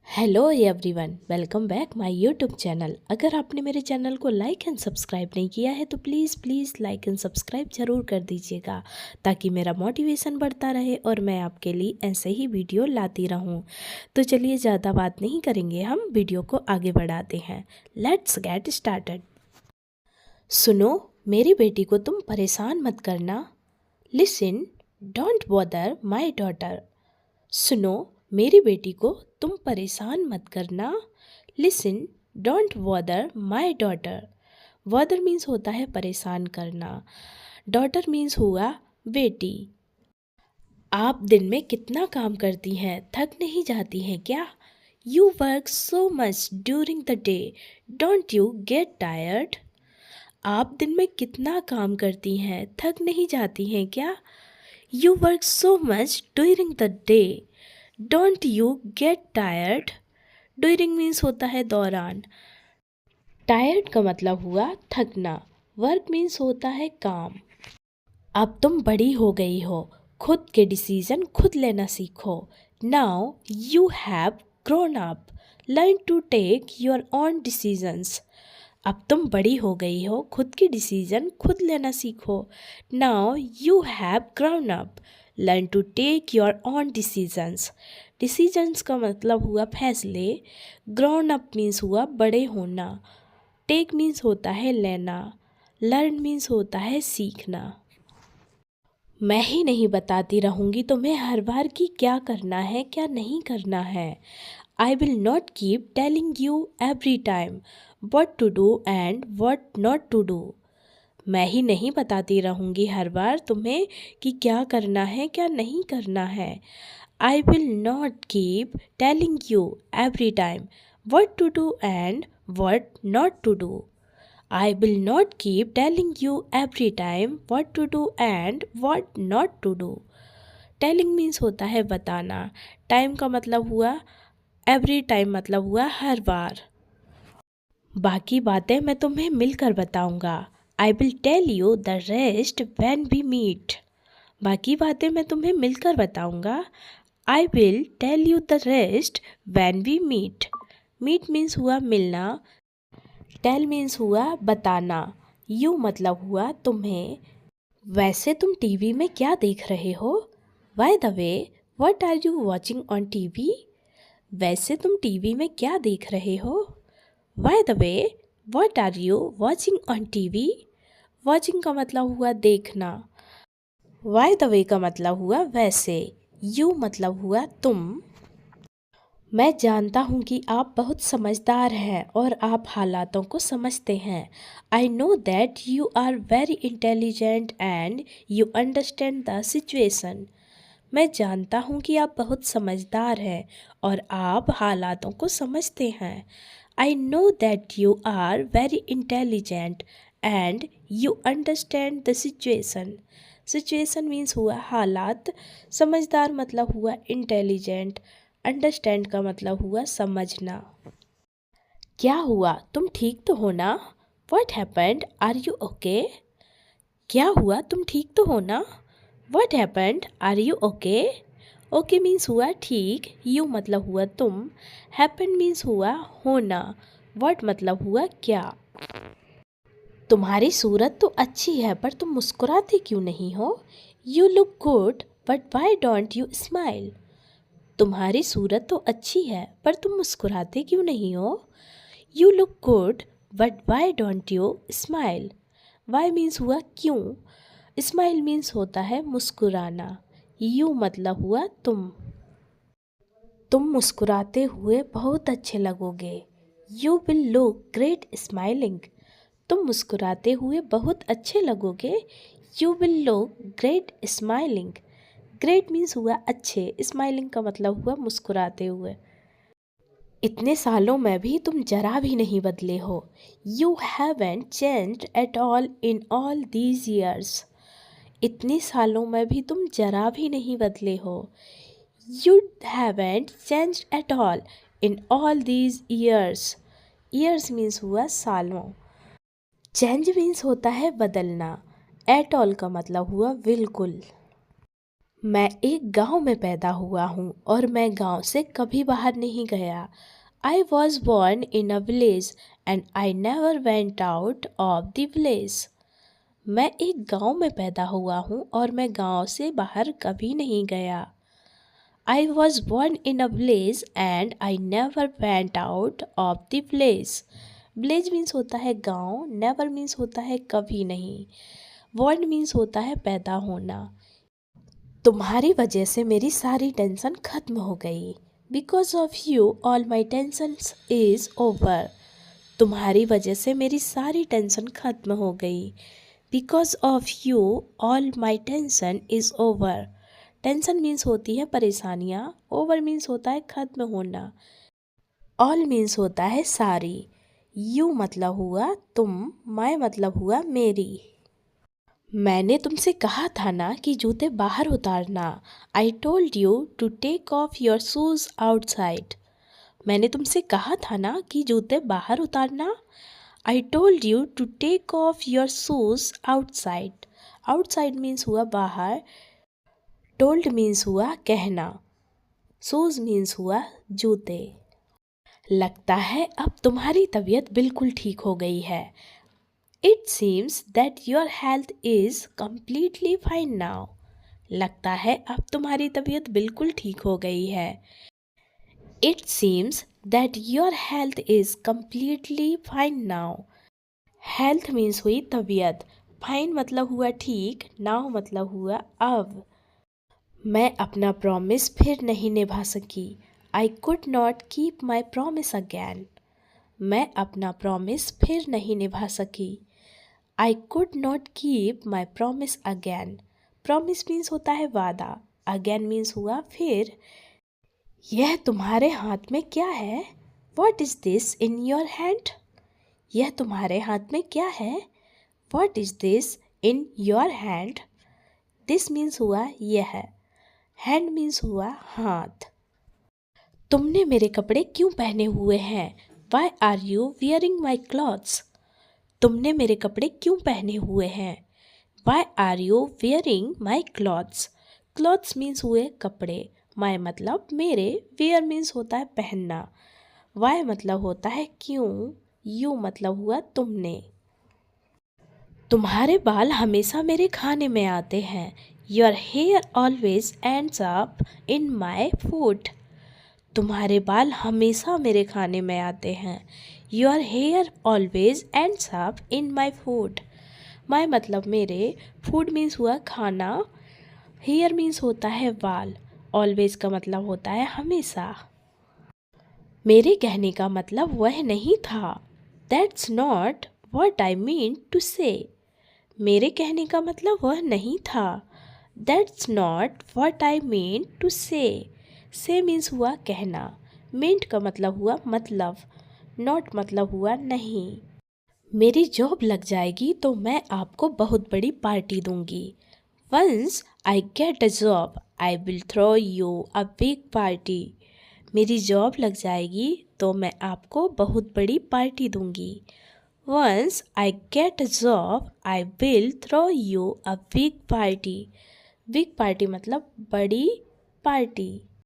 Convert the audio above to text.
Hello everyone, welcome back my YouTube channel. अगर आपने मेरे चैनल को लाइक एंड सब्सक्राइब नहीं किया है तो प्लीज़ लाइक एंड सब्सक्राइब ज़रूर कर दीजिएगा ताकि मेरा मोटिवेशन बढ़ता रहे और मैं आपके लिए ऐसे ही वीडियो लाती रहूं। तो चलिए ज़्यादा बात नहीं करेंगे, हम वीडियो को आगे बढ़ाते हैं। Let's get started. सुनो, मेरी बेटी को तुम परेशान मत करना। Listen, don't bother my daughter. सुनो, मेरी बेटी को तुम परेशान मत करना। Listen, don't bother my daughter. Bother means होता है परेशान करना। डॉटर मीन्स हुआ बेटी। आप दिन में कितना काम करती हैं, थक नहीं जाती हैं क्या? You work so much during the day, don't you get tired? आप दिन में कितना काम करती हैं, थक नहीं जाती हैं क्या? You work so much during the day, don't you get tired? During means होता है दौरान। टायर्ड का मतलब हुआ थकना। वर्क मीन्स होता है काम। अब तुम बड़ी हो गई हो, खुद के डिसीजन खुद लेना सीखो। Now you have grown up, learn to take your own decisions. अब तुम बड़ी हो गई हो, खुद की डिसीजन खुद लेना सीखो। Now you have grown up, learn to take your own decisions. Decisions का मतलब हुआ फैसले। ग्रोन अप मीन्स हुआ बड़े होना। टेक मीन्स होता है लेना। लर्न मीन्स होता है सीखना। मैं ही नहीं बताती रहूँगी तुम्हें हर बार कि क्या करना है क्या नहीं करना है। I will not keep telling you every time what to do and what not to do। मैं ही नहीं बताती रहूँगी हर बार तुम्हें कि क्या करना है क्या नहीं करना है। I will not keep telling you every time what to do and what not to do। I will not keep telling you every time what to do and what not to do। Telling means होता है बताना। Time का मतलब हुआ every time, मतलब हुआ हर बार। बाकी बातें मैं तुम्हें मिलकर बताऊंगा। I will tell you the rest when we meet. बाकी बातें मैं तुम्हें मिलकर बताऊंगा। I will tell you the rest when we meet. Meet means हुआ मिलना। टेल मीन्स हुआ बताना। यू मतलब हुआ तुम्हें। वैसे तुम टीवी में क्या देख रहे हो? By the way, what are you watching on TV? वैसे तुम टीवी में क्या देख रहे हो? By the way, what are you watching on TV? Watching का मतलब हुआ देखना। By the way का मतलब हुआ वैसे। You मतलब हुआ तुम। मैं जानता हूँ कि आप बहुत समझदार हैं और आप हालातों को समझते हैं। I know that you are very intelligent and you understand the situation। मैं जानता हूँ कि आप बहुत समझदार हैं और आप हालातों को समझते हैं। I know that you are very intelligent and you understand the situation। Situation means हुआ हालात। समझदार मतलब हुआ intelligent। अंडरस्टैंड का मतलब हुआ समझना। क्या हुआ, तुम ठीक तो हो ना? What happened? Are you okay? क्या हुआ, तुम ठीक तो हो ना? What happened? Are you okay? Okay means हुआ ठीक। You मतलब हुआ तुम। Happen मीन्स हुआ होना। What मतलब हुआ क्या। तुम्हारी सूरत तो अच्छी है पर तुम मुस्कुराते क्यों नहीं हो? You look good but why don't you smile? तुम्हारी सूरत तो अच्छी है पर तुम मुस्कुराते क्यों नहीं हो? You look good but why don't you smile? Why means हुआ क्यों। स्माइल मीन्स होता है मुस्कुराना। यू मतलब हुआ तुम मुस्कुराते हुए बहुत अच्छे लगोगे। You will look great smiling. तुम मुस्कुराते हुए बहुत अच्छे लगोगे। You will look great smiling. Great means हुआ अच्छे। स्माइलिंग का मतलब हुआ मुस्कुराते हुए। इतने सालों में भी तुम जरा भी नहीं बदले हो। You haven't changed at all in all these years. इतने सालों में भी तुम जरा भी नहीं बदले हो। You haven't changed at all in all these years. Years means हुआ सालों। चेंज मीन्स होता है बदलना। एट ऑल का मतलब हुआ बिल्कुल। मैं एक गांव में पैदा हुआ हूँ और मैं गांव से कभी बाहर नहीं गया। I was born in a village and I never went out of the village. मैं एक गांव में पैदा हुआ हूँ और मैं गांव से बाहर कभी नहीं गया। I was born in a village and I never went out of the village. Village means होता है गांव, नेवर मीन्स होता है कभी नहीं, बॉर्न मीन्स होता है पैदा होना। तुम्हारी वजह से मेरी सारी टेंशन खत्म हो गई। Because of you all my tension is over. तुम्हारी वजह से मेरी सारी टेंशन खत्म हो गई। Because of you all my tension is over. Tension means होती है परेशानियाँ, ओवर मीन्स होता है खत्म होना, ऑल मीन्स होता है सारी। यू मतलब हुआ तुम, माई मतलब हुआ मेरी। मैंने तुमसे कहा था ना कि जूते बाहर उतारना। I told you to take off your shoes outside. मैंने तुमसे कहा था ना कि जूते बाहर उतारना। I told you to take off your shoes outside. Outside means हुआ बाहर, टोल्ड मीन्स हुआ कहना, शूज़ मीन्स हुआ जूते। लगता है अब तुम्हारी तबीयत बिल्कुल ठीक हो गई है। It seems that your health is completely fine now. लगता है अब तुम्हारी तबीयत बिल्कुल ठीक हो गई है। It seems that your health is completely fine now. Health means हुई तबीयत, fine मतलब हुआ ठीक, now मतलब हुआ अब। मैं अपना प्रॉमिस फिर नहीं निभा सकी। I could not keep my promise again. मैं अपना प्रॉमिस फिर नहीं निभा सकी। I could not keep my promise again. Promise means होता है वादा, again means हुआ फिर। यह तुम्हारे हाथ में क्या है? What is this in your hand? यह तुम्हारे हाथ में क्या है? What is this in your hand? This means हुआ यह, hand means हुआ हाथ। तुमने मेरे कपड़े क्यों पहने हुए हैं? Why are you wearing my clothes? तुमने मेरे कपड़े क्यों पहने हुए हैं? Why are you wearing my clothes? Clothes means हुए कपड़े, my मतलब मेरे, wear means होता है पहनना, why मतलब होता है क्यों, you मतलब हुआ तुमने। तुम्हारे बाल हमेशा मेरे खाने में आते हैं। Your hair always ends up in my food. तुम्हारे बाल हमेशा मेरे खाने में आते हैं। Your hair always ends up in my food. My मतलब मेरे, food means हुआ खाना, hair means होता है बाल, always का मतलब होता है हमेशा। मेरे कहने का मतलब वह नहीं था। That's not what I mean to say. मेरे कहने का मतलब वह नहीं था। That's not what I mean to say. Say means हुआ कहना, meant का मतलब हुआ मतलब, not मतलब हुआ नहीं। मेरी जॉब लग जाएगी तो मैं आपको बहुत बड़ी पार्टी दूंगी। Once I get a job, I will throw you a big party. मेरी जॉब लग जाएगी तो मैं आपको बहुत बड़ी पार्टी दूंगी। Once I get a job, I will throw you a big party. Big party मतलब बड़ी पार्टी।